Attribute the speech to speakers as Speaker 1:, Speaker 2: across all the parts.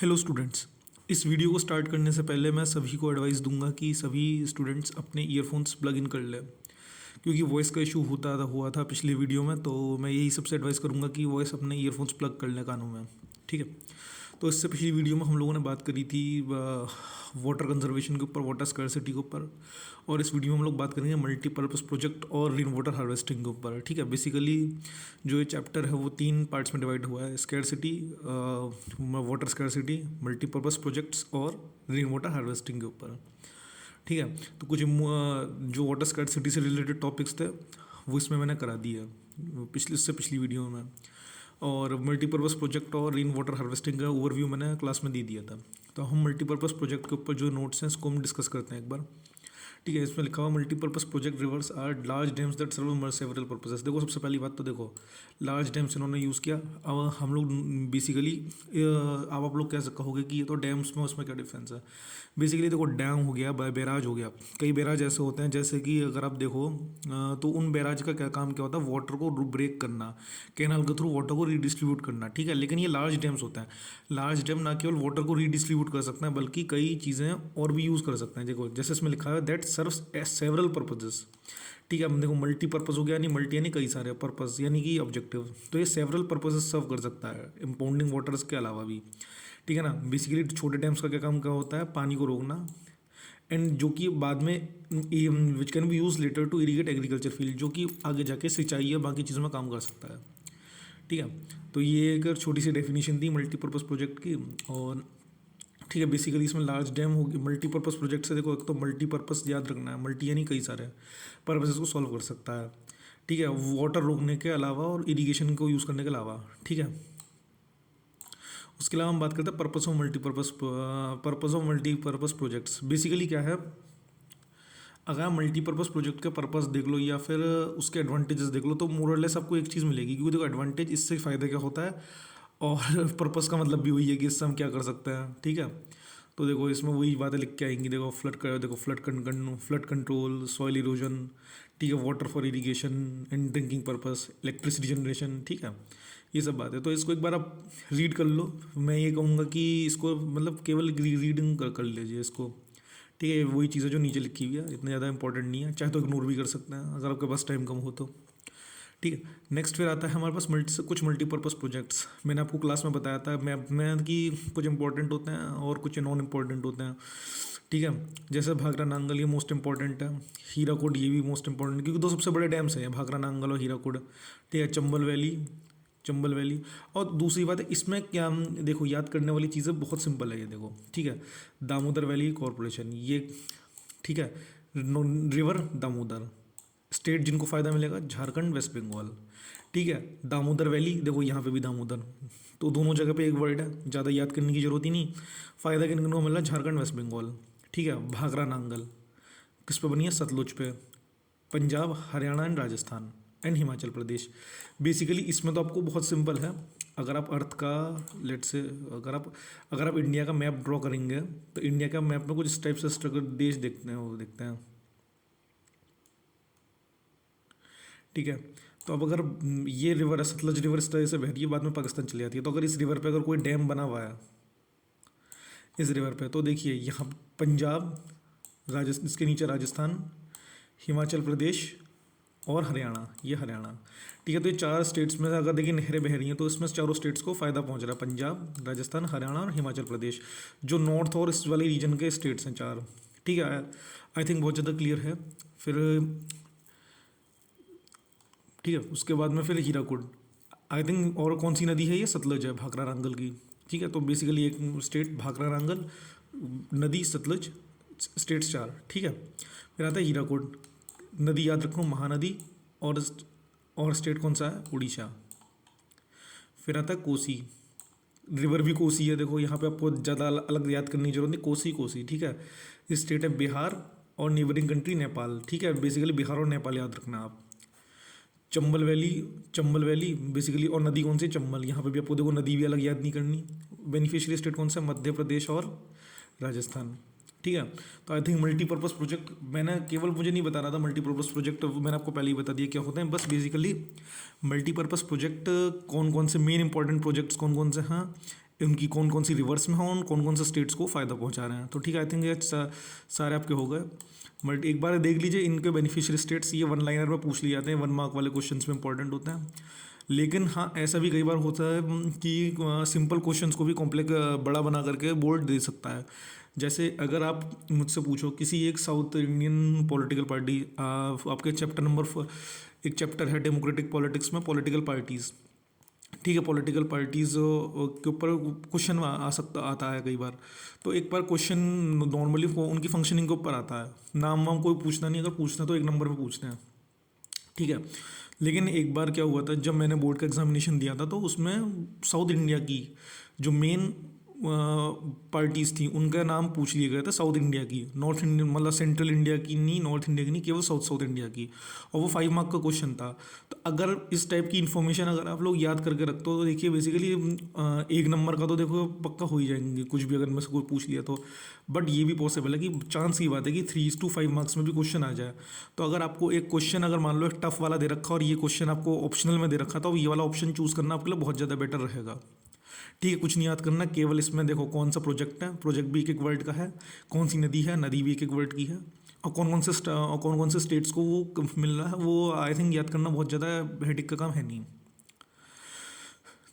Speaker 1: Hello students. इस video को start करने से पहले मैं सभी को एडवाइस दूंगा कि सभी स्टूडेंट्स अपने ईयरफोन्स प्लग इन कर लें, क्योंकि वॉइस का इशू हुआ था पिछले वीडियो में। तो मैं यही सबसे एडवाइस करूंगा कि वॉइस अपने ईयरफोन्स प्लग कर लें कानों में। ठीक है। तो इससे पिछली वीडियो में हम लोगों ने बात करी थी वाटर कंजर्वेशन के ऊपर, वाटर स्कैरसिटी के ऊपर, और इस वीडियो में हम लोग बात करेंगे मल्टीपर्पज़ प्रोजेक्ट और रेन वाटर हार्वेस्टिंग के ऊपर। ठीक है। बेसिकली जो ये चैप्टर है वो 3 पार्ट्स में डिवाइड हुआ है: scarcity, water scarcity, multipurpose projects और रेन वाटर हार्वेस्टिंग के ऊपर। ठीक है। तो कुछ जो वाटर स्कैरसिटी से रिलेटेड टॉपिक्स थे वो इसमें मैंने करा दिया पिछली वीडियो में, और मल्टीपर्पज़ प्रोजेक्ट और रेन वाटर हार्वेस्टिंग का ओवरव्यू मैंने क्लास में दे दिया था। तो हम मल्टीपर्पज़ प्रोजेक्ट के ऊपर जो नोट्स हैं इसको हम डिस्कस करते हैं एक बार। ठीक है। इसमें लिखा हुआ multipurpose project rivers are large dams that serve several purposes. देखो, सबसे पहली बात तो देखो, लार्ज डैम्स इन्होंने यूज़ किया। अब हम लोग बेसिकली, अब आप लोग कैसे कहोगे कि ये तो डैम्स में उसमें क्या डिफरेंस है। बेसिकली देखो, डैम हो गया, बैराज हो गया। कई बैराज ऐसे होते हैं जैसे कि अगर आप देखो तो उन बैराज का क्या काम क्या होता है, वाटर को ब्रेक करना, कैनाल के थ्रू वाटर को रीडिस्ट्रीब्यूट करना। ठीक है। लेकिन ये लार्ज डैम्स होता है। लार्ज डैम ना केवल वाटर को रीडिस्ट्रीब्यूट कर सकते हैं बल्कि कई चीज़ें और भी यूज़ कर सकते हैं। देखो, जैसे इसमें लिखा है दैट सर्व्स सेवरल पर्पजेस। ठीक है। अब देखो, मल्टीपर्पज़ हो गया, यानी मल्टी यानी कई सारे, पर्पज़ यानी कि ऑब्जेक्टिव। तो ये सेवरल पर्पजेस सर्व कर सकता है इंपाउंडिंग वाटर्स के अलावा भी। ठीक है ना। बेसिकली छोटे डैम्स का क्या काम क्या होता है, पानी को रोकना, एंड जो कि बाद में which can be use later to irrigate agriculture field, जो कि आगे जाके सिंचाई या बाकी चीज़ों में काम कर सकता है। ठीक है। तो ये एक छोटी सी डेफिनेशन थी मल्टीपर्पज़ प्रोजेक्ट की। और ठीक है, बेसिकली इसमें लार्ज डैम होगी मल्टीपर्पज़ प्रोजेक्ट से। देखो, एक तो मल्टीपर्पज़ याद रखना है, मल्टी यानी कई सारे पर्पसेस को सॉल्व कर सकता है। ठीक है। वाटर रोकने के अलावा और इरीगेशन को यूज़ करने के अलावा। ठीक है। उसके अलावा हम बात करते हैं purpose of multipurpose projects. Basically क्या है, अगर आप मल्टीपर्पज़ प्रोजेक्ट के पर्पस देख लो या फिर उसके एडवांटेजेस देख लो, तो मोरलेस आपको एक चीज़ मिलेगी। क्योंकि देखो, एडवांटेज, इससे फ़ायदा क्या होता है, और पर्पस का मतलब भी वही है कि इससे हम क्या कर सकते हैं। ठीक है। तो देखो, इसमें वही बातें लिख के आएंगी। देखो, फ्लड कंट्रोल, सॉइल इरोजन। ठीक है। Water for irrigation and drinking purpose, electricity generation. ठीक है। ये सब बातें तो इसको एक बार आप रीड कर लो। मैं ये कहूँगा कि इसको मतलब केवल रीडिंग कर लीजिए इसको। ठीक है। वही चीज़ें जो नीचे लिखी हुई है, इतना ज़्यादा इंपॉर्टेंट नहीं है, चाहे तो इग्नोर भी कर सकते हैं अगर आपके पास टाइम कम हो तो। ठीक है। नेक्स्ट फिर आता है हमारे पास कुछ मल्टीपर्पज़ प्रोजेक्ट्स। मैंने आपको क्लास में बताया था मैप में कि कुछ इंपॉर्टेंट होते हैं और कुछ नॉन इंपॉर्टेंट होते हैं। ठीक है। जैसे भाखरा नांगल, ये मोस्ट इंपॉर्टेंट है। हीराकुड, ये भी मोस्ट इंपॉर्टेंट, क्योंकि दो सबसे बड़े डैम्स हैं, भाखरा नांगल और हीराकुड। ठीक है। चंबल वैली। और दूसरी बात है इसमें क्या, देखो, याद करने वाली चीज़ें बहुत सिंपल है ये। देखो, ठीक है, दामोदर वैली कॉरपोरेशन, ये ठीक है, रिवर दामोदर, स्टेट जिनको फ़ायदा मिलेगा झारखंड, वेस्ट बंगाल। ठीक है। दामोदर वैली, देखो यहाँ पे भी दामोदर, तो दोनों जगह पे एक वर्ड है, ज़्यादा याद करने की जरूरत ही नहीं। फ़ायदा किन किन को मिल रहा है, झारखंड, वेस्ट बंगाल। ठीक है। भाखरा नांगल किस पे बनी है, सतलुज पे, Punjab, Haryana and Rajasthan and Himachal Pradesh. Basically इसमें तो आपको बहुत सिंपल है। अगर आप अर्थ का, लेट से, अगर आप इंडिया का मैप ड्रॉ करेंगे तो इंडिया का मैप में कुछ इस टाइप से स्ट्रक्चर देश देखते हैं, वो देखते हैं। ठीक है। तो अब अगर ये रिवर है, सतलज रिवर इस तरह से बह रही है, बाद में पाकिस्तान चली जाती है। तो अगर इस रिवर पे अगर कोई डैम बना हुआ है इस रिवर पे, तो देखिए यहाँ पंजाब, राजस्थान, इसके नीचे राजस्थान, हिमाचल प्रदेश और हरियाणा, ये हरियाणा। ठीक है। तो ये 4 स्टेट्स में अगर देखिए नहरें बह रही हैं, तो इसमें चारों स्टेट्स को फ़ायदा पहुंच रहा है, पंजाब, राजस्थान, हरियाणा और हिमाचल प्रदेश, जो नॉर्थ और इस वाले रीजन के स्टेट्स हैं 4। ठीक है। आई थिंक बहुत ज़्यादा क्लियर है। फिर ठीक है, उसके बाद में फिर हीराकुड, आई थिंक। और कौन सी नदी है, ये सतलज है, भाखरा नांगल की। ठीक है। तो बेसिकली एक स्टेट भाखरा नांगल, नदी सतलज, स्टेट्स 4। ठीक है। फिर आता है हीराकुड, नदी याद रखो, महानदी, और स्टेट कौन सा है, उड़ीसा। फिर आता है कोसी, रिवर भी कोसी है। देखो, यहाँ पे आपको ज़्यादा अलग याद करने की जरूरत नहीं, कोसी। ठीक है। स्टेट है बिहार और नेबरिंग कंट्री नेपाल। ठीक है। बेसिकली बिहार और नेपाल याद रखना आप। चंबल वैली बेसिकली, और नदी कौन सी, चंबल। यहाँ पे भी आपको देखो नदी भी अलग याद नहीं करनी। बेनिफिशियरी स्टेट कौन सा, मध्य प्रदेश और राजस्थान। ठीक है। तो आई थिंक मल्टीपर्पज़ प्रोजेक्ट, मैंने केवल, मुझे नहीं बता रहा था मल्टीपर्पज़ प्रोजेक्ट, मैंने आपको पहले ही बता दिया क्या होते हैं। बस बेसिकली मल्टीपर्पज़ प्रोजेक्ट कौन कौन से मेन इंपॉर्टेंट प्रोजेक्ट्स कौन कौन से हैं, उनकी कौन कौन सी रिवर्स में हो और कौन कौन से स्टेट्स को फ़ायदा पहुंचा रहे हैं। तो ठीक है, आई थिंक ये सारे आपके हो गए। बट एक बार देख लीजिए इनके बेनिफिशियरी स्टेट्स, ये वन लाइनर में पूछ लिए जाते हैं, 1 मार्क वाले क्वेश्चंस में इंपॉर्टेंट होते हैं। लेकिन हाँ, ऐसा भी कई बार होता है कि सिंपल क्वेश्चंस को भी कॉम्प्लेक्स बड़ा बना करके बोर्ड दे सकता है। जैसे अगर आप मुझसे पूछो किसी एक साउथ इंडियन पॉलिटिकल पार्टी, आपके चैप्टर नंबर एक चैप्टर है डेमोक्रेटिक पॉलिटिक्स में, पॉलिटिकल पार्टीज़, ठीक है, पॉलिटिकल पार्टीज़ के ऊपर क्वेश्चन आता है कई बार। तो एक बार क्वेश्चन नॉर्मली उनकी फंक्शनिंग के ऊपर आता है, नाम वाम कोई पूछना नहीं, अगर पूछना तो 1 नंबर में पूछते हैं, ठीक है। लेकिन एक बार क्या हुआ था, जब मैंने बोर्ड का एग्जामिनेशन दिया था तो उसमें साउथ इंडिया की जो मेन पार्टीज़ थी उनका नाम पूछ लिए गए थे, साउथ इंडिया की, नॉर्थ इंडियन मतलब सेंट्रल इंडिया की नहीं, नॉर्थ इंडिया की नहीं, केवल साउथ इंडिया की, और वो 5 मार्क का क्वेश्चन था। तो अगर इस टाइप की इन्फॉर्मेशन अगर आप लोग याद करके रखते हो तो देखिए बेसिकली 1 नंबर का तो देखो पक्का हो ही जाएंगे कुछ भी, अगर मैं से कोई पूछ लिया तो। बट ये भी पॉसिबल है कि चांस की बात है कि 3:5 मार्क्स में भी क्वेश्चन आ जाए। तो अगर आपको एक क्वेश्चन अगर मान लो एक टफ वाला दे रखा और ये क्वेश्चन आपको ऑप्शनल में दे रखा, तो ये वाला ऑप्शन चूज़ करना आपके लिए बहुत ज़्यादा बेटर रहेगा। ठीक है, कुछ नहीं याद करना, केवल इसमें देखो कौन सा प्रोजेक्ट है, प्रोजेक्ट भी एक वर्ड का है, कौन सी नदी है, नदी भी एक वर्ड की है, और कौन कौन से स्टेट्स को वो मिल रहा है, वो आई थिंक याद करना बहुत ज़्यादा हेडिक का काम है नहीं।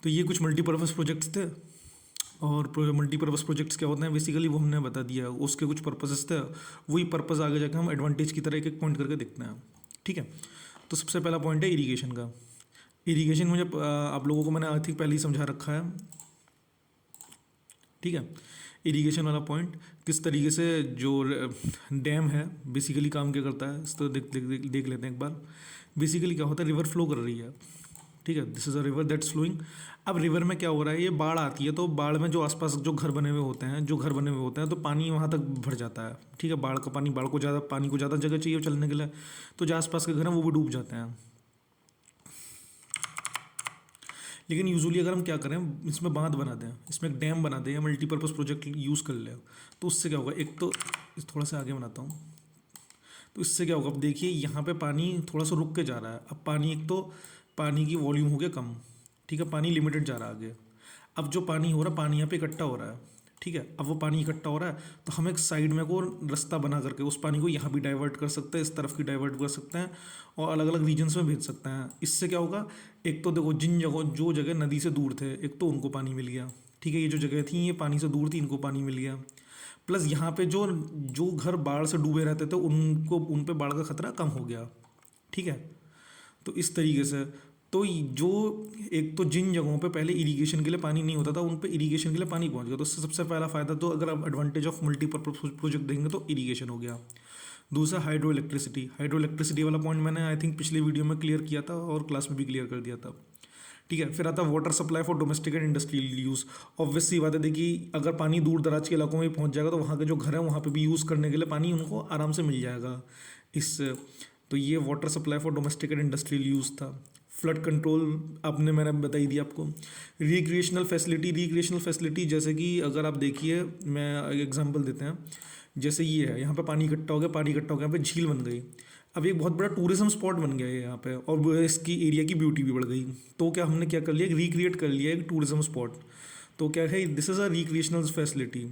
Speaker 1: तो ये कुछ मल्टीपर्पज़ प्रोजेक्ट्स थे। और मल्टीपर्पज़ प्रोजेक्ट्स क्या होते हैं बेसिकली वो हमने बता दिया, उसके कुछ पर्पसेस थे, वही पर्पज़ आगे जाकर हम एडवांटेज की तरह एक एक पॉइंट करके देखते हैं, ठीक है। तो सबसे पहला पॉइंट है इरीगेशन का। इरीगेशन मुझे आप लोगों को मैंने आई थिंक पहले ही समझा रखा है, ठीक है। इरिगेशन वाला पॉइंट किस तरीके से जो डैम है बेसिकली काम क्या करता है, इस तो देख लेते हैं एक बार। बेसिकली क्या होता है, रिवर फ्लो कर रही है, ठीक है, this is a river that's flowing. अब रिवर में क्या हो रहा है, ये बाढ़ आती है, तो बाढ़ में जो आसपास जो घर बने हुए होते हैं तो पानी वहाँ तक भर जाता है, ठीक है। बाढ़ का पानी, पानी को ज़्यादा जगह चाहिए चलने के लिए, तो जो आसपास के घर हैं वो भी डूब जाते हैं। लेकिन यूजुअली अगर हम क्या करें, इसमें बांध बना दें, इसमें एक डैम बना दें या मल्टीपर्पज़ प्रोजेक्ट यूज़ कर लें, तो उससे क्या होगा, एक तो थोड़ा सा आगे बनाता हूँ, तो इससे क्या होगा, अब देखिए यहाँ पे पानी थोड़ा सा रुक के जा रहा है। अब पानी, एक तो पानी की वॉल्यूम हो गया कम, ठीक है, पानी लिमिटेड जा रहा है आगे। अब जो पानी हो रहा है, पानी यहाँ पे इकट्ठा हो रहा है, ठीक है। अब वो पानी इकट्ठा हो रहा है तो हम एक साइड में को रास्ता बना करके उस पानी को यहाँ भी डाइवर्ट कर सकते हैं, इस तरफ की डाइवर्ट कर सकते हैं और अलग अलग रीजन्स में भेज सकते हैं। इससे क्या होगा, एक तो देखो जिन जगह जो जगह नदी से दूर थे, एक तो उनको पानी मिल गया, ठीक है, ये जो जगह थी ये पानी से दूर थी, इनको पानी मिल गया। प्लस यहाँ पे जो जो घर बाढ़ से डूबे रहते थे उन पे बाढ़ का खतरा कम हो गया, ठीक है। तो इस तरीके से तो जो एक तो जिन जगहों पे पहले इरिगेशन के लिए पानी नहीं होता था उन पे इरिगेशन के लिए पानी पहुंच गया, तो उससे सबसे पहला फ़ायदा, तो अगर आप एडवांटेज ऑफ मल्टीपर्पज प्रोजेक्ट देंगे तो इरिगेशन हो गया। दूसरा हाइड्रो इलेक्ट्रिसिटी वाला पॉइंट मैंने आई थिंक पिछले वीडियो में क्लियर किया था और क्लास में भी क्लियर कर दिया था, ठीक है। फिर आता है water supply for domestic and industrial use. Obvious सी बात है, देखिए अगर पानी दूर दराज के इलाकों में पहुंच जाएगा तो वहाँ के जो घर हैं वहाँ पे भी यूज़ करने के लिए पानी उनको आराम से मिल जाएगा इससे। तो ये water supply for domestic and industrial use था। फ्लड कंट्रोल आपने मैंने बता ही दिया आपको। रिक्रिएशनल फैसिलिटी जैसे कि अगर आप देखिए, मैं एग्जांपल देते हैं, जैसे ये है, यहाँ पे पानी इकट्ठा हो गया, यहाँ पे झील बन गई, अब एक बहुत बड़ा टूरिज्म स्पॉट बन गया है यहाँ पे और इसकी एरिया की ब्यूटी भी बढ़ गई। तो क्या हमने क्या कर लिया, रिक्रिएट कर लिया एक टूरिज्म स्पॉट। तो क्या है, this is a recreational facility.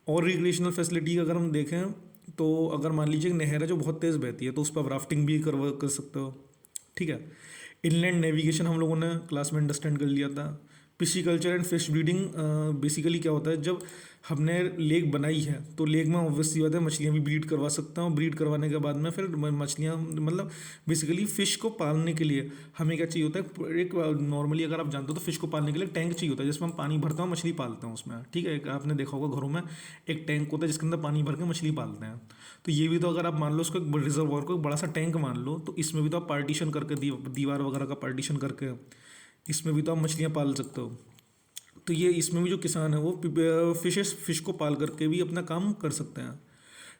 Speaker 1: और रिक्रिएशनल फैसिलिटी अगर हम देखें तो अगर मान लीजिए एक नहर है जो बहुत तेज़ बहती है तो उस पर आप राफ्टिंग भी कर सकते हो, ठीक है। इनलैंड नेविगेशन हम लोगों ने क्लास में अंडरस्टैंड कर लिया था। पिशीकल्चर एंड फिश ब्रीडिंग, बेसिकली क्या होता है, जब हमने लेक बनाई है तो लेक में ऑब्वियस सी बात है मछलियाँ भी ब्रीड करवा सकता हूँ। ब्रीड करवाने के बाद में फिर मछलियाँ मतलब बेसिकली फ़िश को पालने के लिए हमें क्या चाहिए होता है, एक नॉर्मली अगर आप जानते हो तो फ़िश को पालने के लिए टैंक चाहिए होता है जिसमें हम पानी भरते हैं मछली पालते हैं उसमें, ठीक है। आपने देखा होगा घरों में एक टैंक होता है जिसके अंदर पानी भर के मछली पालते हैं। तो ये भी तो अगर आप मान लो उसको एक रिजर्वॉयर को एक बड़ा सा टैंक मान लो, तो इसमें भी तो आप पार्टीशन करके दीवार वगैरह का पार्टीशन करके इसमें भी तो आप मछलियाँ पाल सकते हो। तो ये इसमें भी जो किसान है वो फिश को पाल करके भी अपना काम कर सकते हैं,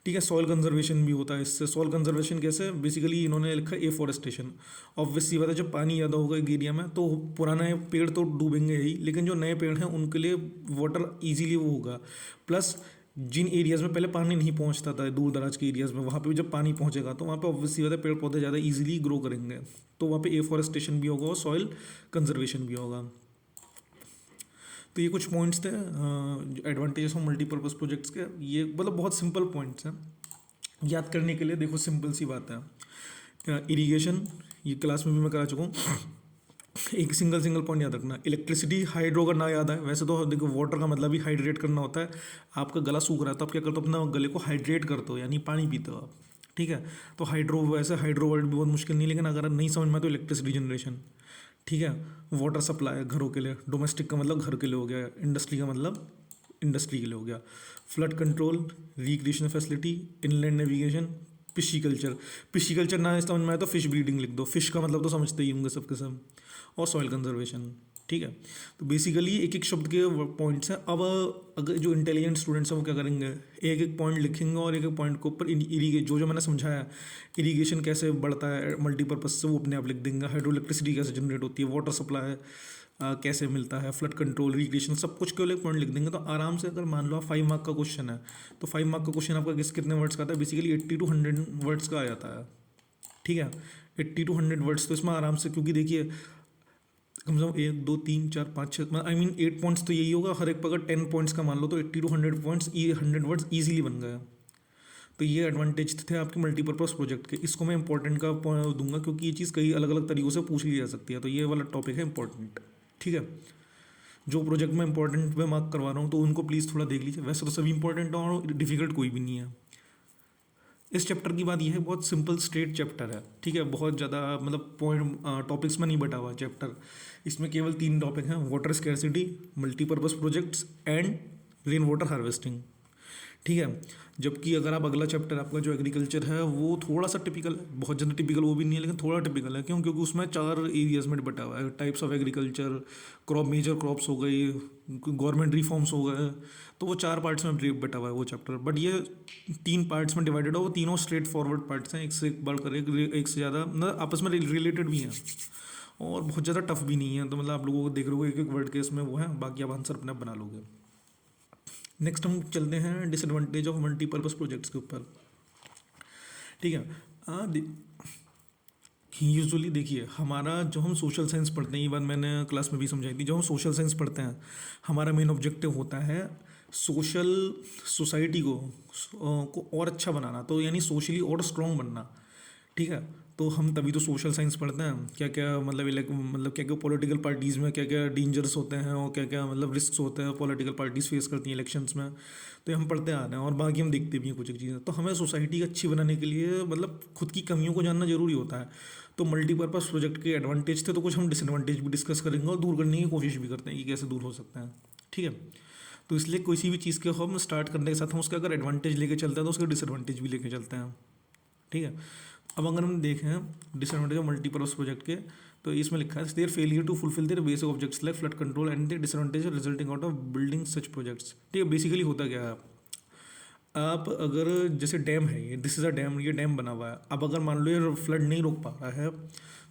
Speaker 1: ठीक है। सॉइल कंजर्वेशन भी होता है इससे। सॉइल कंजर्वेशन कैसे, बेसिकली इन्होंने लिखा है एफॉरेस्टेशन। ऑब्वियस सी बात है, जब पानी ज़्यादा होगा एक एरिया में तो पुराने पेड़ तो डूबेंगे ही, लेकिन जो नए पेड़ हैं उनके लिए वाटर ईजीली वो होगा। प्लस जिन एरियाज़ में पहले पानी नहीं पहुंचता था, दूर दराज के एरियाज़ में, वहाँ पे भी जब पानी पहुंचेगा तो वहाँ पे ऑब्वियस सी बात है पेड़ पौधे ज़्यादा ईजिली ग्रो करेंगे, तो वहाँ पे एफॉरेस्टेशन भी होगा और सॉइल कंजर्वेशन भी होगा। तो ये कुछ पॉइंट्स थे एडवांटेजेस ऑफ मल्टीपर्पज़ प्रोजेक्ट्स के। ये मतलब बहुत सिंपल पॉइंट्स हैं याद करने के लिए। देखो सिंपल सी बात है, इरिगेशन ये क्लास में भी मैं करा चुका हूँ। एक सिंगल पॉइंट याद रखना, इलेक्ट्रिसिटी हाइड्रो करना याद है। वैसे तो देखो वाटर का मतलब ही हाइड्रेट करना होता है। आपका गला सूख रहा है तो आप क्या करते हो, अपना गले को हाइड्रेट करते हो, यानी पानी पीते हो आप, ठीक है। तो हाइड्रो, वैसे हाइड्रो वर्ड भी बहुत मुश्किल नहीं, लेकिन अगर नहीं समझ में तो इलेक्ट्रिसिटी जनरेशन, ठीक है। वाटर सप्लाई घर के लिए, डोमेस्टिक का मतलब घर के लिए हो गया, इंडस्ट्री का मतलब इंडस्ट्री के लिए हो गया। Flood control, recreational facility, inland navigation, pisciculture. Pisciculture ना समझ में आए तो फिश ब्रीडिंग लिख दो, फिश का मतलब तो समझते ही होंगे सबके सब। और सॉइल कंजर्वेशन, ठीक है। तो बेसिकली एक एक शब्द के पॉइंट्स हैं। अब अगर जो इंटेलिजेंट स्टूडेंट्स हैं वो क्या करेंगे, एक एक पॉइंट लिखेंगे और एक एक पॉइंट के ऊपर इरीगेशन, जो मैंने समझाया, इरीगेशन कैसे बढ़ता है मल्टीपर्पज से, वो अपने आप लिख देंगे। हाइड्रो इलेक्ट्रिसिटी कैसे जनरेट होती है, वाटर सप्लाई कैसे मिलता है, फ्लड कंट्रोल, रिक्रिएशन, सब कुछ के लिए पॉइंट लिख देंगे। तो आराम से, अगर मान लो आप 5 मार्क का क्वेश्चन है तो 5 मार्क का क्वेश्चन आपका कितने वर्ड्स का आता है, बेसिकली 80 to 100 वर्ड्स का आ जाता है, ठीक है। 80 to 100 वर्ड्स तो इसमें आराम से, क्योंकि देखिए कम से कम 1 2 3 4 5 6 आई मीन 8 पॉइंट्स तो यही होगा। हर एक पर अगर 10 पॉइंट्स का मान लो तो 80 to 100 पॉइंट्स, ये 100 वर्ड्स ईजिली बन गए। तो ये एडवांटेज थे आपके मल्टीपर्पज़ प्रोजेक्ट के। इसको मैं इंपॉर्टेंट का दूंगा क्योंकि ये चीज़ कई अलग अलग तरीक़ों से पूछ ली जा सकती है। तो ये वाला टॉपिक है इंपॉर्टेंट, ठीक है। जो प्रोजेक्ट में इंपॉर्टेंट में मार्क करवा रहा हूँ तो उनको प्लीज़ थोड़ा देख लीजिए। वैसे तो सभी इंपॉर्टेंट और डिफिकल्ट कोई भी नहीं है। इस चैप्टर की बात यह है, बहुत सिंपल स्ट्रेट चैप्टर है, ठीक है। बहुत ज़्यादा मतलब पॉइंट टॉपिक्स में नहीं बटा हुआ चैप्टर। इसमें केवल 3 टॉपिक हैं, water scarcity, multipurpose projects and rain water harvesting, ठीक है। जबकि अगर आप अगला चैप्टर आपका जो एग्रीकल्चर है वो थोड़ा सा टिपिकल है, बहुत ज़्यादा टिपिकल वो भी नहीं है लेकिन थोड़ा टिपिकल है। क्यों? क्योंकि उसमें 4 एरियाज में बटा हुआ है, types of agriculture, crop, major crops हो गई, गवर्नमेंट रिफॉर्म्स हो गए। तो वो 4 पार्ट्स में बटा हुआ है वो चैप्टर। बट ये 3 पार्ट्स में डिवाइडेड है, वो तीनों स्ट्रेट फॉरवर्ड पार्ट्स हैं, एक से एक बढ़कर एक से ज़्यादा मतलब आपस में रिलेटेड भी हैं और बहुत ज़्यादा टफ भी नहीं है। तो मतलब आप लोगों को देख रहे हो एक एक वर्ड के इसमें वो है, बाकी आप आंसर अपने आप बना लोगे। नेक्स्ट हम चलते हैं डिसएडवांटेज ऑफ मल्टीपर्पज़ प्रोजेक्ट्स के ऊपर, ठीक है। यूजुअली देखिए, हमारा जो हम सोशल साइंस पढ़ते हैं, ये बात मैंने क्लास में भी समझाई थी, जो हम सोशल साइंस पढ़ते हैं हमारा मेन ऑब्जेक्टिव होता है सोशल सोसाइटी को और अच्छा बनाना, तो यानी सोशली और स्ट्रॉन्ग बनना, ठीक है। तो हम तभी तो सोशल साइंस पढ़ते हैं। क्या क्या मतलब क्या क्या पॉलिटिकल पार्टीज़ में क्या क्या डेंजर्स होते हैं और क्या क्या मतलब रिस्क होते हैं पॉलिटिकल पार्टीज़ फेस करती हैं इलेक्शंस में। तो ये हम पढ़ते आ रहे हैं और बाकी हम देखते भी हैं कुछ एक चीज़ें। तो हमें सोसाइटी अच्छी बनाने के लिए मतलब खुद की कमियों को जानना जरूरी होता है। तो मल्टीपर्पज़ प्रोजेक्ट के एडवांटेज थे, तो कुछ हम डिसएडवांटेज भी डिस्कस करेंगे और दूर करने की कोशिश भी करते हैं कि कैसे दूर हो सकते हैं, ठीक है। तो इसलिए किसी भी चीज़ के हम स्टार्ट करने के साथ हम उसका अगर एडवांटेज लेके चलते हैं तो उसके डिसएडवांटेज भी लेके चलते हैं, ठीक है। अब अगर हम देखें डिसएडवांटेज ऑफ मल्टीपर्पज़ प्रोजेक्ट के, तो इसमें लिखा है their failure to fulfil their basic objects like flood control and the disadvantage resulting out of building such projects, ठीक है। बेसिकली होता क्या है, आप अगर जैसे डैम है, ये दिस इज़ अ डैम, ये डैम बना हुआ है। अब अगर मान लो ये फ्लड नहीं रोक पा रहा है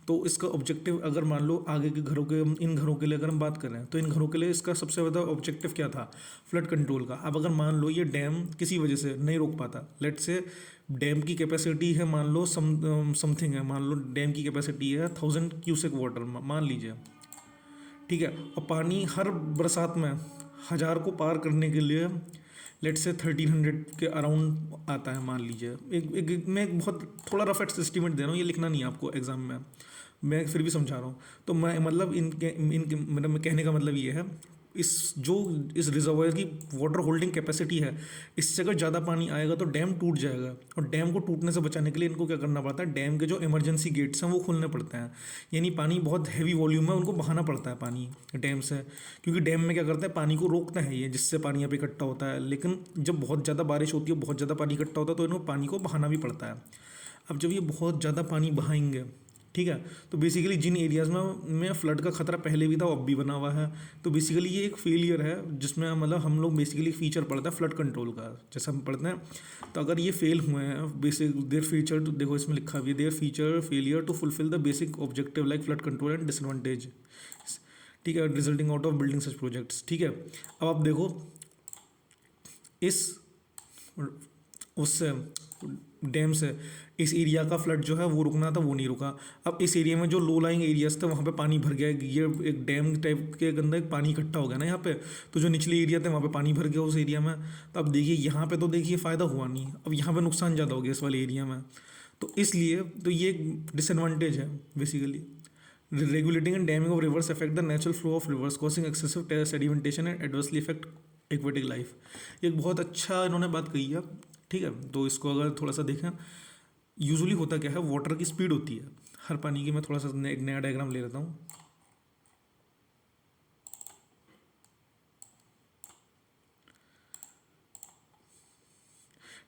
Speaker 1: तो इसका ऑब्जेक्टिव, अगर मान लो आगे के घरों के, इन घरों के लिए अगर हम बात करें तो इन घरों के लिए इसका सबसे ज़्यादा ऑब्जेक्टिव क्या था, फ्लड कंट्रोल का। अब अगर मान लो ये डैम किसी वजह से नहीं रोक पाता, लेट से डैम की कैपेसिटी है मान लो समथिंग है, मान लो डैम की कैपेसिटी है 1000 क्यूसेक वाटर मान लीजिए, ठीक है। और पानी हर बरसात में 1000 को पार करने के लिए लेट से 1300 के अराउंड आता है मान लीजिए। मैं एक बहुत थोड़ा रफ एस्टिमेट दे रहा हूँ, ये लिखना नहीं है आपको एग्जाम में, मैं फिर भी समझा रहा हूँ। तो मैं मतलब इनके मतलब कहने का मतलब ये है, इस रिजर्वायर की वाटर होल्डिंग कैपेसिटी है, इससे अगर ज़्यादा पानी आएगा तो डैम टूट जाएगा। और डैम को टूटने से बचाने के लिए इनको क्या करना पड़ता है, डैम के जो इमरजेंसी गेट्स हैं वो खोलने पड़ते हैं। यानी पानी बहुत हैवी वॉल्यूम में उनको बहाना पड़ता है पानी डैम से, क्योंकि डैम में क्या करता है पानी को रोकता है ये, जिससे पानी यहाँ पे इकट्ठा होता है। लेकिन जब बहुत ज़्यादा बारिश होती है, बहुत ज़्यादा पानी इकट्ठा होता है तो इनको पानी को बहाना भी पड़ता है। अब जब ये बहुत ज़्यादा पानी बहाएंगे, ठीक है, तो बेसिकली जिन एरियाज़ में फ्लड का खतरा पहले भी था वो अब भी बना हुआ है। तो बेसिकली ये एक फेलियर है जिसमें मतलब हम लोग बेसिकली फीचर पढ़ते हैं फ्लड कंट्रोल का, जैसा हम पढ़ते हैं। तो अगर ये फेल हुए हैं बेसिक देयर फीचर, तो देखो इसमें लिखा हुआ है their feature failure to fulfil the basic objective like flood control and disadvantage, ठीक है, resulting out of building such projects, ठीक है। अब आप देखो इस उससे डैम्स है, इस एरिया का फ्लड जो है वो रुकना था, वो नहीं रुका। अब इस एरिया में जो लो लाइंग एरियाज थे वहाँ पे पानी भर गया, ये एक डैम टाइप के अंदर एक पानी इकट्ठा हो गया ना यहाँ पे, तो जो निचले एरिया थे वहाँ पे पानी भर गया उस एरिया में। तो अब देखिए यहाँ पे तो देखिए फ़ायदा हुआ नहीं, अब यहाँ पे नुकसान ज़्यादा हो गया इस वाले एरिया में। तो इसलिए तो ये एक डिसएडवांटेज है basically. Regulating and damming of rivers affect the natural flow of rivers, causing excessive sedimentation and adversely affect aquatic life। ये एक बहुत अच्छा इन्होंने बात कही है, ठीक है। तो इसको अगर थोड़ा सा देखें, यूजुअली होता क्या है, वाटर की स्पीड होती है हर पानी की। मैं थोड़ा सा एक नया डायग्राम ले लेता हूँ,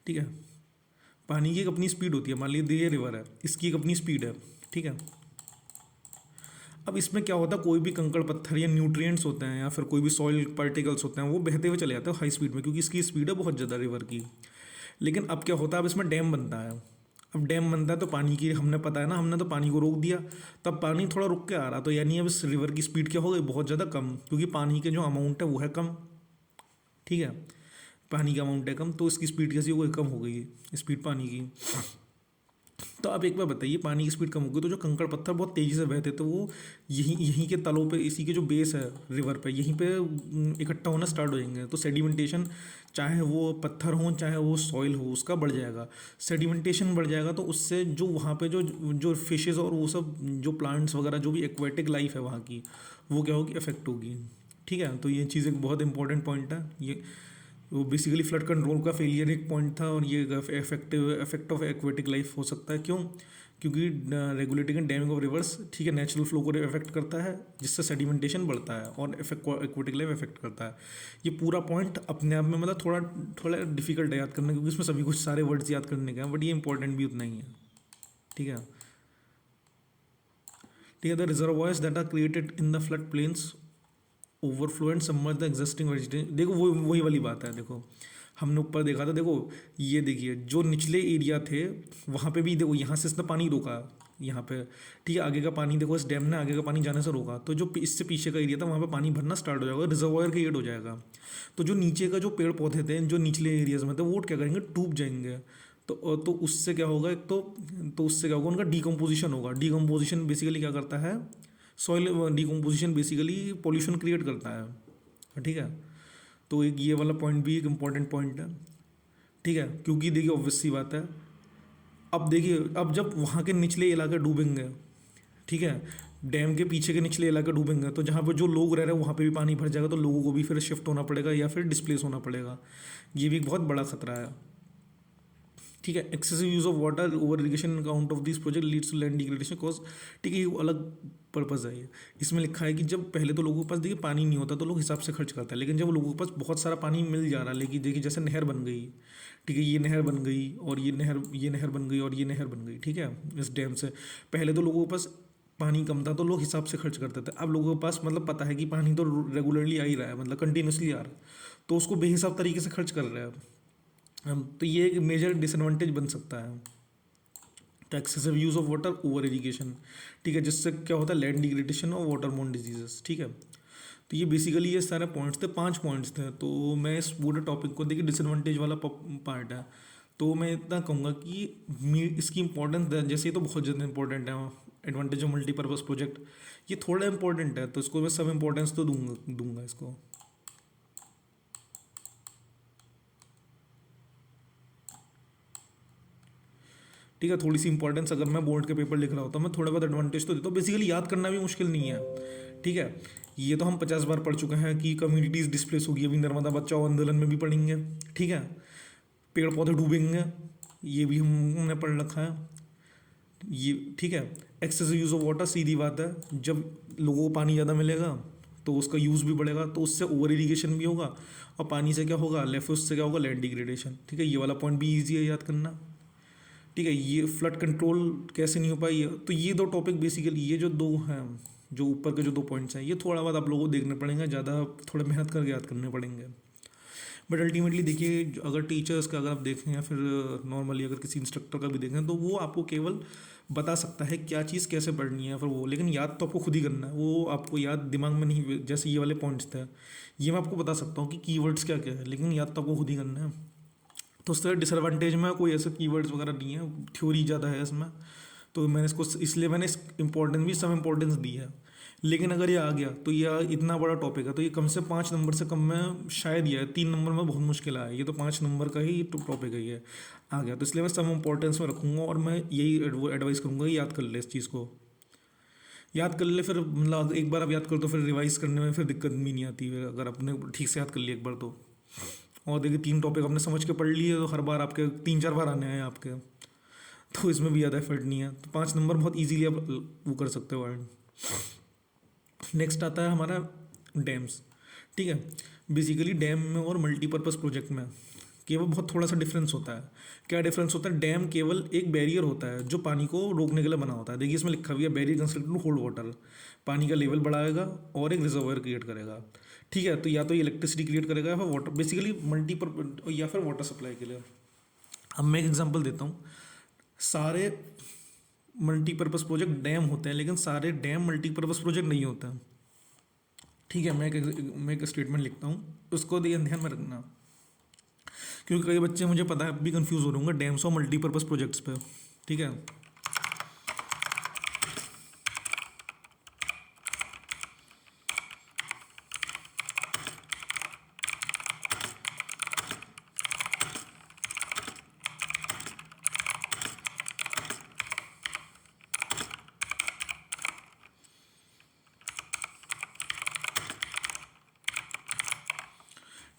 Speaker 1: ठीक है। पानी की एक अपनी स्पीड होती है, मान लीजिए ये रिवर है, इसकी एक अपनी स्पीड है, ठीक है। अब इसमें क्या होता है, कोई भी कंकड़ पत्थर या न्यूट्रिएंट्स होते हैं या फिर कोई भी सॉइल पार्टिकल्स होते हैं वो बहते हुए चले जाते हैं हाई स्पीड में, क्योंकि इसकी स्पीड है बहुत ज़्यादा रिवर की। लेकिन अब क्या होता है, अब इसमें डैम बनता है। अब डैम बनता है तो पानी की, हमने पता है ना, हमने तो पानी को रोक दिया, तब पानी थोड़ा रुक के आ रहा, तो यानी अब इस रिवर की स्पीड क्या हो गई, बहुत ज़्यादा कम, क्योंकि पानी के जो अमाउंट है वो है कम, ठीक है। पानी का अमाउंट है कम, तो इसकी स्पीड कैसी हो गई, कम हो गई स्पीड पानी की। तो अब एक बार बताइए, पानी की स्पीड कम हो गई तो जो कंकड़ पत्थर बहुत तेज़ी से बहते तो वो यहीं यहीं के तलों पे, इसी के जो बेस है रिवर पे, यहीं पे इकट्ठा होना स्टार्ट हो जाएंगे। तो सेडिमेंटेशन, चाहे वो पत्थर हो चाहे वो सॉइल हो, उसका बढ़ जाएगा। सेडिमेंटेशन बढ़ जाएगा तो उससे जो वहाँ पे जो जो फिशेज़ और वो सब जो प्लांट्स वगैरह जो भी एक्वेटिक लाइफ है वहाँ की, वो क्या होगी, अफेक्ट होगी, ठीक है। तो ये चीज़ एक बहुत इंपॉर्टेंट पॉइंट है। ये वो बेसिकली फ्लड कंट्रोल का फेलियर एक पॉइंट था, और ये इफेक्ट ऑफ एक्वेटिक लाइफ हो सकता है। क्यों? क्योंकि regulating and damming of reverse, ठीक है, नेचुरल फ्लो को इफेक्ट करता है, जिससे सेडिमेंटेशन बढ़ता है और एक्वेटिक लाइफ इफेक्ट करता है। ये पूरा पॉइंट अपने आप में मतलब थोड़ा थोड़ा डिफिकल्ट है याद करना, क्योंकि इसमें सभी कुछ सारे वर्ड्स याद करने के हैं, बट ये इंपॉर्टेंट भी उतना ही है, ठीक है। ठीक है, the reservoirs that are created in the flood plains overflow and submerge the existing vegetation. देखो वो वही वाली बात है, देखो हमने ऊपर देखा था, देखो ये देखिए जो निचले एरिया थे वहाँ पे भी देखो, यहाँ से इसने पानी रोका यहाँ पे, ठीक है। आगे का पानी देखो, इस डैम ने आगे का पानी जाने से रोका, तो जो इससे पीछे का एरिया था वहाँ पे पानी भरना स्टार्ट हो जाएगा, रिजर्वायर क्रिएट हो जाएगा। तो जो नीचे का जो पेड़ पौधे थे जो निचले एरियाज में थे वो क्या करेंगे, डूब जाएंगे। तो उससे क्या होगा, एक तो उससे क्या होगा, उनका डिकम्पोजिशन होगा। डिकम्पोजिशन बेसिकली क्या करता है, soil decomposition basically pollution create करता है, ठीक है। तो एक ये वाला पॉइंट भी एक इम्पॉर्टेंट पॉइंट है, ठीक है। क्योंकि देखिए ऑब्वियस सी बात है, अब देखिए अब जब वहाँ के निचले इलाके डूबेंगे, ठीक है, डैम के पीछे के निचले इलाके डूबेंगे, तो जहाँ पे जो लोग रह रहे हैं वहाँ पे भी पानी भर जाएगा, तो लोगों को भी फिर शिफ्ट होना पड़ेगा या फिर डिस्प्लेस होना पड़ेगा। ये भी एक बहुत बड़ा खतरा है, ठीक है। Excessive use of water over irrigation account of this project leads to land degradation cause, ठीक है, ये अलग पर्पज़ है ये। इसमें लिखा है कि जब पहले तो लोगों के पास देखिए पानी नहीं होता तो लोग हिसाब से खर्च करते हैं, लेकिन जब लोगों के पास बहुत सारा पानी मिल जा रहा है, लेकिन देखिए जैसे नहर बन गई, ठीक है, ये नहर बन गई और ये नहर बन गई और ये नहर बन गई, ठीक है, इस डैम से। पहले तो लोगों के पास पानी कम था तो लोग हिसाब से खर्च करते थे, अब लोगों के पास मतलब पता है कि पानी तो रेगुलरली आ ही रहा है, मतलब कंटिन्यूसली आ रहा है, तो उसको बेहिसाब तरीके से खर्च कर रहे हैं। तो ये एक मेजर डिसएडवांटेज बन सकता है, तो excessive use of water over irrigation, ठीक है, जिससे क्या होता है, लैंड डिग्रेडेशन और वाटरबोर्न डिजीजेस, ठीक है। तो ये बेसिकली ये सारे पॉइंट्स थे, 5 पॉइंट्स थे। तो मैं इस पूरे टॉपिक को देखिए डिसएडवांटेज वाला पार्ट है, तो मैं इतना कहूँगा कि इसकी इंपॉर्टेंस जैसे ये तो बहुत ज़्यादा इंपॉर्टेंट है, एडवांटेज ऑफ मल्टीपर्पज़ प्रोजेक्ट ये थोड़ा इंपॉर्टेंट है, तो इसको मैं सब इंपॉर्टेंस तो दूंगा इसको। ठीक है, थोड़ी सी इंपॉर्टेंस अगर मैं बोर्ड के पेपर लिख रहा होता मैं थोड़ा बहुत एडवांटेज तो देता हूँ, बेसिकली याद करना भी मुश्किल नहीं है, ठीक है। ये तो हम 50 बार पढ़ चुके हैं कि कम्युनिटीज़ डिस्प्लेस होगी, अभी नर्मदा बचाओ आंदोलन में भी पढ़ेंगे, ठीक है। पेड़ पौधे डूबेंगे, ये भी हमने पढ़ रखा है, ये ठीक है। एक्सेसिव यूज़ ऑफ वाटर, सीधी बात है, जब लोगों को पानी ज़्यादा मिलेगा तो उसका यूज़ भी बढ़ेगा, तो उससे ओवर इरीगेशन भी होगा, और पानी से क्या होगा, लेफ्ट उससे क्या होगा, लैंड डिग्रेडेशन, ठीक है। ये वाला पॉइंट भी ईजी है याद करना, ठीक है। ये फ्लड कंट्रोल कैसे नहीं हो पाई है, तो ये 2 टॉपिक बेसिकली, ये जो 2 हैं, जो ऊपर के जो 2 पॉइंट्स हैं, ये थोड़ा बहुत आप लोगों को देखने पड़ेंगे, ज़्यादा थोड़ा मेहनत करके याद करने पड़ेंगे। बट अल्टीमेटली देखिए, अगर टीचर्स का अगर आप देखें या फिर नॉर्मली अगर किसी इंस्ट्रक्टर का भी देखें, तो वो आपको केवल बता सकता है क्या चीज़ कैसे पढ़नी है, फिर वो, लेकिन याद तो आपको खुद ही करना है, वो आपको याद दिमाग में नहीं, जैसे ये वाले पॉइंट्स थे, ये मैं आपको बता सकता हूँ कि कीवर्ड्स क्या क्या है, लेकिन याद तो आपको खुद ही करना है। तो उससे डिसएडवांटेज में कोई ऐसे कीवर्ड्स वगैरह नहीं है, थ्योरी ज़्यादा है इसमें, तो मैंने इसको इसलिए मैंने इस इम्पोर्टेंस भी सब इम्पोर्टेंस दी है। लेकिन अगर ये आ गया तो ये इतना बड़ा टॉपिक है, तो ये कम से 5 नंबर से कम में शायद ये है, 3 नंबर में बहुत मुश्किल है, ये तो 5 नंबर का ही टॉपिक है ये आ गया, तो इसलिए मैं सब इम्पोर्टेंस में रखूँगा और मैं यही एडवाइस करूँगा कि याद कर ले इस चीज़ को, याद कर ले, फिर मतलब एक बार आप याद कर तो फिर रिवाइज करने में फिर दिक्कत भी नहीं आती है अगर आपने ठीक से याद कर लिया एक बार तो। और देखिए 3 टॉपिक आपने समझ के पढ़ लिए तो हर बार आपके 3-4 बार आने हैं आपके, तो इसमें भी ज़्यादा एफर्ट नहीं है, तो 5 नंबर बहुत इजीली आप वो कर सकते हो एंड। नेक्स्ट आता है हमारा डैम्स। ठीक है, बेसिकली डैम में और मल्टीपर्पज़ प्रोजेक्ट में केवल बहुत थोड़ा सा डिफरेंस होता है। क्या डिफरेंस होता है? डैम केवल एक बैरियर होता है जो पानी को रोकने के लिए बना होता है। देखिए इसमें लिखा हुआ है barrier constructed to hold water, पानी का लेवल बढ़ाएगा और एक रिजर्वायर क्रिएट करेगा। ठीक है, तो या तो ये इलेक्ट्रिसिटी क्रिएट करेगा या फिर वाटर, बेसिकली मल्टीपर्पज या फिर वाटर सप्लाई के लिए। अब मैं एक एग्जांपल देता हूँ, सारे मल्टीपर्पज़ प्रोजेक्ट डैम होते हैं लेकिन सारे डैम मल्टीपर्पज़ प्रोजेक्ट नहीं होते हैं। ठीक है, मैं एक स्टेटमेंट लिखता हूँ, उसको ध्यान में रखना, क्योंकि कई बच्चे मुझे पता है भी कंफ्यूज हो रहे होंगे डैम्स और मल्टीपर्पज़ प्रोजेक्ट्स पे। ठीक है,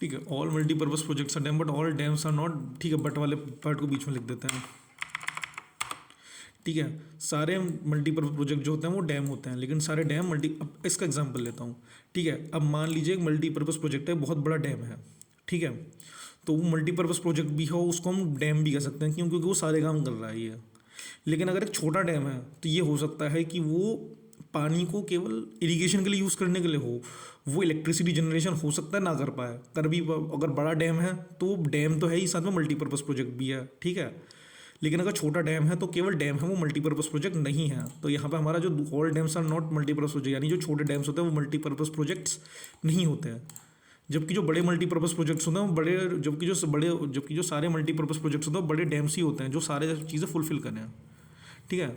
Speaker 1: ठीक है, all multipurpose projects are dam but all dams are not. ठीक है, बट वाले पार्ट को बीच में लिख देते हैं। ठीक है, सारे मल्टीपर्पज़ प्रोजेक्ट जो होते हैं वो डैम होते हैं लेकिन सारे डैम अब इसका एग्जांपल लेता हूँ। ठीक है, अब मान लीजिए एक मल्टीपर्पज़ प्रोजेक्ट है, बहुत बड़ा डैम है। ठीक है, तो वो मल्टीपर्पज़ प्रोजेक्ट भी हो उसको हम डैम भी कह सकते हैं क्योंकि वो सारे काम कर रहा है ये। लेकिन अगर एक छोटा डैम है तो ये हो सकता है कि वो पानी को केवल इरिगेशन के लिए यूज़ करने के लिए हो, वो इलेक्ट्रिसिटी जनरेशन हो सकता है ना कर पाए, कर भी अगर बड़ा डैम है तो डैम तो है ही, साथ में मल्टीपर्पज़ प्रोजेक्ट भी है। ठीक है, लेकिन अगर छोटा डैम है तो केवल डैम है, वो मल्टीपर्पज़ प्रोजेक्ट नहीं है। तो यहाँ पे हमारा जो all dams are not multipurpose project, यानी जो छोटे डैम्स होते हैं वो मल्टीपर्पज़ प्रोजेक्ट्स नहीं होते हैं। जबकि जो बड़े मल्टीपर्पज़ प्रोजेक्ट्स होते हैं वो बड़े, जबकि जो सारे मल्टीपर्पज़ प्रोजेक्ट्स होते हैं वो बड़े डैम्स ही होते हैं जो सारे चीज़ें फुलफिल करें। ठीक है,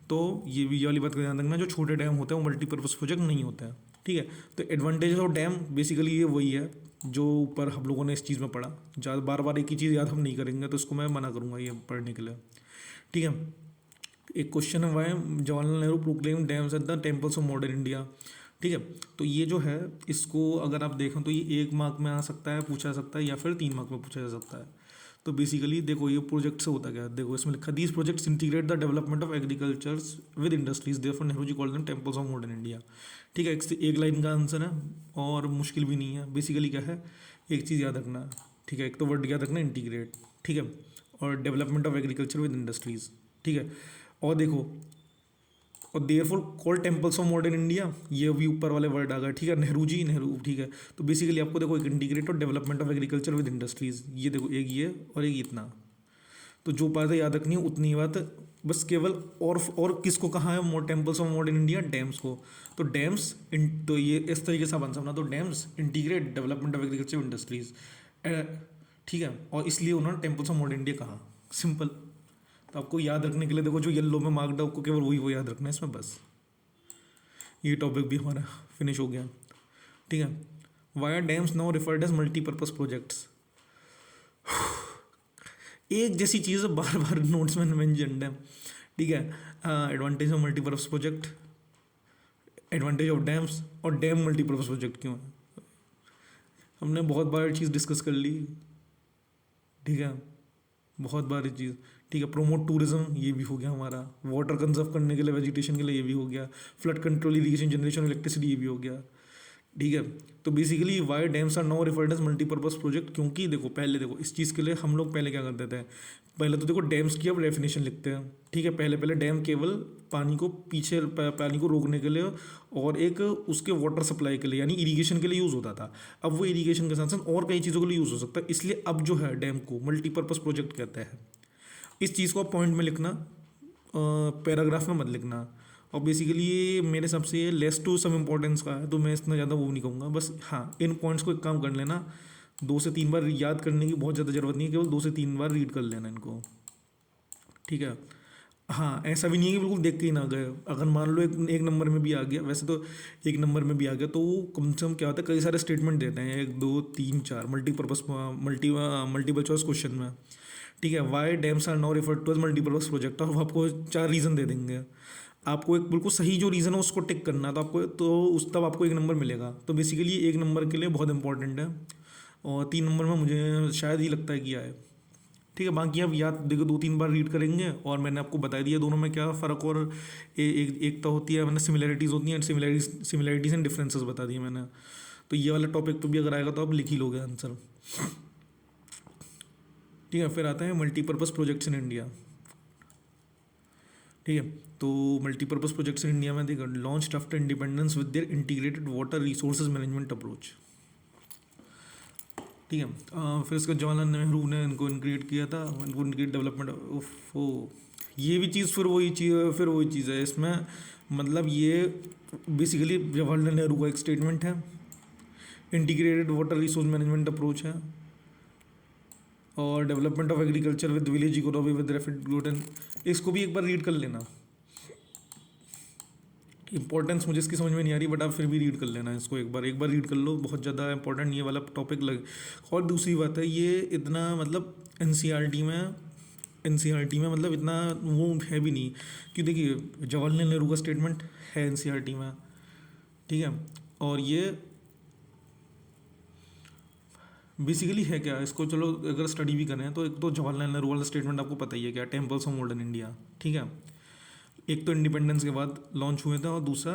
Speaker 1: तो ये वाली बात का ध्यान रखना, जो छोटे डैम होते हैं वो मल्टीपर्पज़ प्रोजेक्ट नहीं होते हैं। ठीक है, तो एडवांटेज ऑफ डैम बेसिकली ये वही है जो ऊपर हम लोगों ने इस चीज़ में पढ़ा। ज़्यादा बार बार एक ही चीज़ याद हम नहीं करेंगे तो इसको मैं मना करूँगा ये पढ़ने के लिए। ठीक है, एक क्वेश्चन है, why Jawaharlal Nehru proclaim dams at the temples of modern India. ठीक है, तो ये जो है इसको अगर आप देखें तो ये 1 मार्क में आ सकता है, पूछा जा सकता है, या फिर 3 मार्क में पूछा जा सकता है। तो बेसिकली देखो ये प्रोजेक्ट से होता क्या है, देखो इसमें लिखा these projects integrate the development of agricultures with industries therefore Nehru ji called them temples of modern India. ठीक है, एक लाइन का आंसर है और मुश्किल भी नहीं है। बेसिकली क्या है, एक चीज़ याद रखना। ठीक है, एक तो वर्ड याद रखना इंटीग्रेट। ठीक है, और development of agriculture with industries. ठीक है, और देखो और therefore called temples of modern India, ये भी ऊपर वाले वर्ड आ गए। ठीक है, नेहरू। ठीक है, तो बेसिकली आपको देखो एक इंटीग्रेट और development of agriculture with industries, ये देखो एक ये और एक इतना, तो जो बातें याद रखनी है उतनी बात बस केवल। और किसको कहा है more temples of modern India? Dams को। तो डैम्स तो ये इस तरीके से बन सकना, तो dams integrate development of agriculture industries. ठीक है, और इसलिए उन्होंने टेम्पल्स ऑफ मॉडर्न इंडिया कहा, सिंपल। तो आपको याद रखने के लिए देखो जो येलो में मार्क्ड है आपको केवल वही वो याद रखना है इसमें बस। ये टॉपिक भी हमारा फिनिश हो गया। ठीक है, why are dams now referred as multipurpose projects. एक जैसी चीज़ बार बार नोट्स में मेंशन्ड है। ठीक है, advantage of multipurpose project, advantage of dams, और डैम मल्टीपर्पज़ प्रोजेक्ट क्यों है, हमने बहुत बार चीज़ डिस्कस कर ली। ठीक है, बहुत बारी चीज़। ठीक है, प्रोमोट टूरिज्म, ये भी हो गया हमारा। वाटर कंजर्व करने के लिए, वेजिटेशन के लिए, ये भी हो गया। Flood control, irrigation, generation, electricity, ये भी हो गया। ठीक है, तो basically why dams are now referred as multipurpose project, क्योंकि देखो पहले देखो इस चीज़ के लिए हम लोग पहले क्या करते थे, पहले तो देखो डैम्स की अब डेफिनेशन लिखते हैं। ठीक है, पहले डैम केवल पानी को पानी को रोकने के लिए और एक उसके वाटर सप्लाई के लिए यानी इरिगेशन के लिए यूज़ होता था। अब वो इरिगेशन के साथ साथ और कई चीज़ों के लिए यूज़ हो सकता है, इसलिए अब जो है डैम को मल्टीपर्पज़ प्रोजेक्ट कहते हैं। इस चीज़ को आप पॉइंट में लिखना, पैराग्राफ में मत लिखना। और बेसिकली ये मेरे हिसाब से लेस टू सम इम्पोर्टेंस का है, तो मैं इतना ज़्यादा वो नहीं कहूँगा। बस हाँ, इन पॉइंट्स को एक काम कर लेना 2 से 3 बार याद करने की बहुत ज़्यादा ज़रूरत नहीं है, केवल 2 से 3 बार रीड कर लेना इनको, ठीक है। हाँ, ऐसा भी नहीं है कि बिल्कुल देख के ही ना गए। अगर मान लो एक नंबर में भी आ गया, वैसे तो एक नंबर में भी आ गया तो वो कम से कम क्या होता है, कई सारे स्टेटमेंट देते हैं, 1 2 3 4 मल्टीपर्पज़ मल्टीपल चॉइस क्वेश्चन में, ठीक है। Why dams are now referred to as multipurpose project, और वो आपको 4 रीज़न दे देंगे। आपको एक बिल्कुल सही जो रीज़न है उसको टिक करना है, तो आपको तो उस तब आपको 1 नंबर मिलेगा। तो बेसिकली 1 नंबर के लिए बहुत इंपॉर्टेंट है, और 3 नंबर में मुझे शायद ही लगता है कि आए, ठीक है। बाकी आप याद देखो 2 3 बार रीड करेंगे, और मैंने आपको बता दिया दोनों में क्या फ़र्क और एकता होती है, मैंने सिमिलैरिटीज़ होती हैं, सिमिलैरिटीज़ एंड डिफरेंसेस बता दिए मैंने। तो ये वाला टॉपिक तो भी अगर आएगा तो आप लिख ही लोगे आंसर, ठीक है। फिर आता है मल्टीपर्पज़ प्रोजेक्ट्स इन इंडिया, ठीक है। तो मल्टीपर्पज़ प्रोजेक्ट्स इन इंडिया में देखो, launch after independence with their integrated water resources management approach, ठीक है। फिर इसका जवाहरलाल नेहरू ने इनको इनक्रिएट किया था, इनको इनक्रिएट डेवलपमेंट ओ ये भी चीज़ फिर वही चीज़ है इसमें, मतलब ये बेसिकली जवाहरलाल नेहरू का एक स्टेटमेंट है, integrated water resource management approach है, और development of agriculture with village economy with rapid growth and, इसको भी एक बार रीड कर लेना। इंपॉर्टेंस मुझे इसकी समझ में नहीं आ रही, बट आप फिर भी रीड कर लेना इसको, एक बार रीड कर लो, बहुत ज़्यादा इंपॉर्टेंट ये वाला टॉपिक लगे। और दूसरी बात है, ये इतना मतलब एनसीईआरटी में मतलब इतना वो है भी नहीं, कि देखिए जवाहरलाल नेहरू का स्टेटमेंट है एनसीईआरटी में, ठीक है। और ये बेसिकली है क्या, इसको चलो अगर स्टडी भी करें तो एक तो जवाहरलाल नेहरू वाला स्टेटमेंट आपको पता ही है क्या, टेम्पल्स ऑफ मॉडर्न इंडिया, ठीक है। एक तो इंडिपेंडेंस के बाद लॉन्च हुए थे, और दूसरा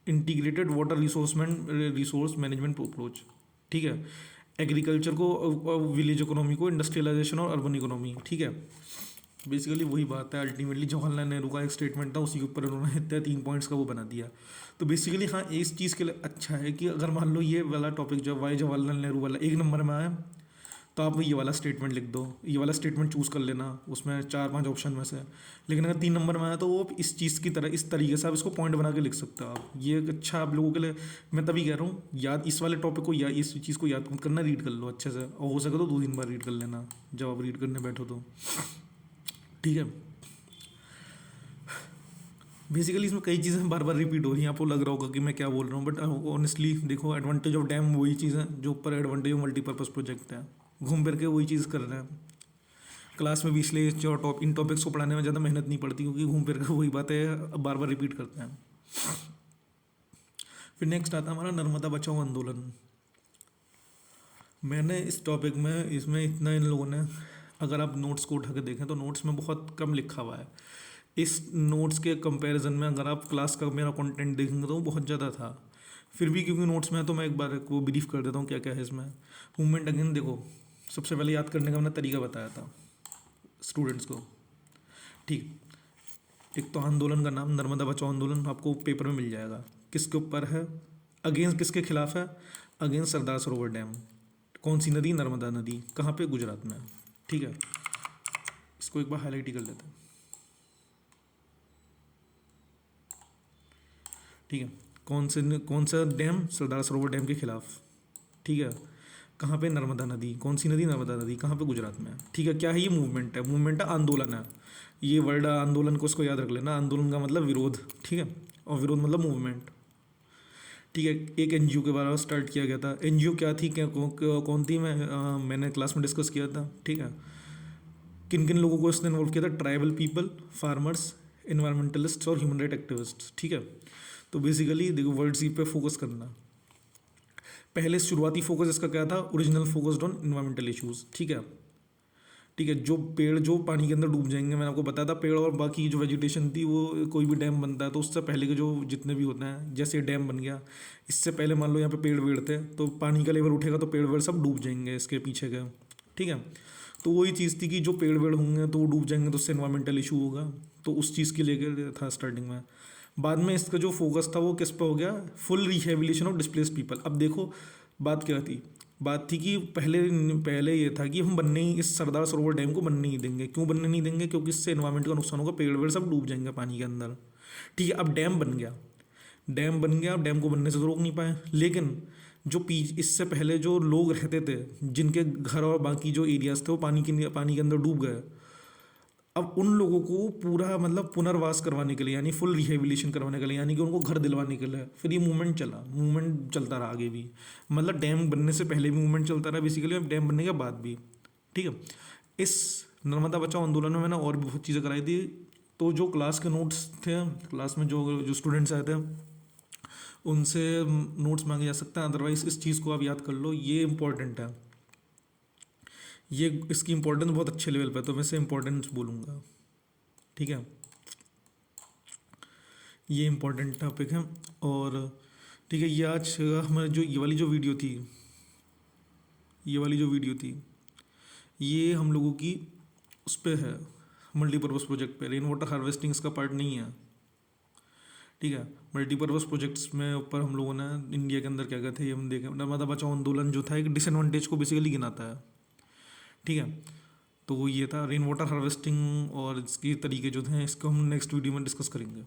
Speaker 1: integrated water resource management approach, ठीक है। एग्रीकल्चर को, विलेज इकोनॉमी को, इंडस्ट्रियलाइजेशन और अर्बन इकोनॉमी, ठीक है। बेसिकली वही बात है, अल्टीमेटली जवाहरलाल नेहरू का एक स्टेटमेंट था, उसी के ऊपर उन्होंने इतने 3 पॉइंट्स का वो बना दिया। तो बेसिकली हाँ, इस चीज़ के लिए अच्छा है कि अगर मान लो ये वाला टॉपिक जो वाई जवाहरलाल नेहरू वाला 1 नंबर में आया, तो आप ये वाला स्टेटमेंट लिख दो, ये वाला स्टेटमेंट चूज़ कर लेना, उसमें 4 5 ऑप्शन में से। लेकिन अगर 3 नंबर में आया तो वो इस चीज़ की तरह, इस तरीके से आप इसको पॉइंट बना के लिख सकते हो आप, ये एक अच्छा आप लोगों के लिए, मैं तभी कह रहा हूँ याद, इस वाले टॉपिक को, या इस चीज़ को याद करना, रीड कर लो अच्छे से, और हो सके तो 2 3 बार रीड कर लेना जब आप रीड करने बैठो तो, ठीक है। बेसिकली इसमें कई चीज़ें बार बार रिपीट हो रही हैं, आपको लग रहा होगा कि मैं क्या बोल रहा हूँ, बट ऑनेस्टली देखो, एडवांटेज ऑफ डैम वही चीज़ है जो ऊपर एडवांटेज ऑफ मल्टीपर्पज़ प्रोजेक्ट है, घूम फिर के वही चीज़ कर रहे हैं। क्लास में भी इसलिए जो इन टॉपिक्स को पढ़ाने में ज़्यादा मेहनत नहीं पड़ती, क्योंकि घूम फिर कर वही बातें बार बार रिपीट करते हैं। फिर नेक्स्ट आता है हमारा नर्मदा बचाओ आंदोलन। मैंने इस टॉपिक में, इसमें इतना इन लोगों ने, अगर आप नोट्स को उठा के देखें तो नोट्स में बहुत कम लिखा हुआ है। इस नोट्स के कंपैरिजन में अगर आप क्लास का मेरा कंटेंट देखेंगे तो वो बहुत ज़्यादा था। फिर भी क्योंकि नोट्स में है तो मैं एक बार को ब्रीफ कर देता हूँ क्या क्या है इसमें। मूवमेंट अगेन देखो, सबसे पहले याद करने का मैंने तरीका बताया था स्टूडेंट्स को, ठीक। एक तो आंदोलन का नाम नर्मदा बचाओ आंदोलन, आपको पेपर में मिल जाएगा। किसके ऊपर है, अगेंस्ट किसके खिलाफ है, अगेंस्ट सरदार सरोवर डैम। कौन सी नदी, नर्मदा नदी, कहाँ पे, गुजरात में, ठीक है। इसको एक बार हाईलाइट ही कर लेते हैं, ठीक है। कौन सा डैम, सरदार सरोवर डैम के खिलाफ, ठीक है। कहाँ पे, नर्मदा नदी, कौन सी नदी, नर्मदा नदी, कहाँ पे, गुजरात में, ठीक है। क्या है ये, मूवमेंट है, मूवमेंट है, आंदोलन है। ये वर्ड आंदोलन को इसको याद रख लेना, आंदोलन का मतलब विरोध, ठीक है, और विरोध मतलब मूवमेंट, ठीक है। एक एनजीओ के बारे में स्टार्ट किया गया था। एनजीओ क्या थी, क्या कौन थी, मैंने क्लास में डिस्कस किया था, ठीक है। किन किन लोगों को इसने इन्वॉल्व किया था, ट्राइबल पीपल, फार्मर्स, इन्वायरमेंटलिस्ट और ह्यूमन राइट एक्टिविस्ट, ठीक है। तो बेसिकली देखो, वर्ड सी पे फोकस करना। पहले शुरुआती फोकस इसका क्या था, original focused on environmental issues, ठीक है, ठीक है। जो पेड़ जो पानी के अंदर डूब जाएंगे, मैंने आपको बताया था, पेड़ और बाकी जो वेजिटेशन थी, वो कोई भी डैम बनता है तो उससे पहले के जो जितने भी होते हैं, जैसे डैम बन गया, इससे पहले मान लो यहाँ पे पेड़ वेड़ थे, तो पानी का लेवल उठेगा तो पेड़ वेड़ सब डूब जाएंगे इसके पीछे के, ठीक है। तो वही चीज़ थी कि जो पेड़ वेड़ होंगे तो वो डूब जाएंगे, तो उससे इन्वायरमेंटल इशू होगा, तो उस चीज़ के लेकर था स्टार्टिंग में। बाद में इसका जो फोकस था वो किस पे हो गया, full rehabilitation of displace people. अब देखो बात क्या थी, बात थी कि पहले ये था कि हम बनने ही, इस सरदार सरोवर डैम को बनने ही देंगे। क्यों बनने नहीं देंगे, क्योंकि इससे एनवायरनमेंट का नुकसान होगा, पेड़ वेड़ सब डूब जाएंगे पानी के अंदर, ठीक है। अब डैम बन गया, डैम बन गया, अब डैम को बनने से तो रोक नहीं पाए, लेकिन जो पी इससे पहले जो लोग रहते थे, जिनके घर और बाकी जो एरियाज थे वो पानी के अंदर डूब गए, अब उन लोगों को पूरा मतलब पुनर्वास करवाने के लिए, यानी फुल रिहेबिलिटेशन करवाने के लिए, यानी कि उनको घर दिलवाने के लिए फिर ये मूवमेंट चलता रहा आगे भी। मतलब डैम बनने से पहले भी मूवमेंट चलता रहा बेसिकली, अब डैम बनने के बाद भी। ठीक है। इस नर्मदा बचाओ आंदोलन में मैंने और भी बहुत चीज़ें कराई थी। तो जो क्लास के नोट्स थे, क्लास में जो जो स्टूडेंट्स आए थे उनसे नोट्स मांगे जा सकते हैं। अदरवाइज़ इस चीज़ को आप याद कर लो, ये इंपॉर्टेंट है, ये इसकी इंपॉर्टेंस बहुत अच्छे लेवल पे है, तो मैं इसे इंपॉर्टेंस बोलूँगा। ठीक है, ये इंपॉर्टेंट टॉपिक है। और ठीक है, ये आज हमारे जो ये वाली जो वीडियो थी ये हम लोगों की उस पर है, मल्टीपर्पज़ प्रोजेक्ट पे। रेन वाटर हार्वेस्टिंग इसका पार्ट नहीं है। ठीक है, मल्टीपर्पज़ प्रोजेक्ट्स में ऊपर हम लोगों ने इंडिया के अंदर क्या क्या थे ये हम देखें। नर्मदा बचाओ आंदोलन जो था एक डिसएडवांटेज को बेसिकली गिनाता है। ठीक है, तो वो ये था रेन वाटर हार्वेस्टिंग, और इसके तरीके जो थे इसको हम नेक्स्ट वीडियो में डिस्कस करेंगे।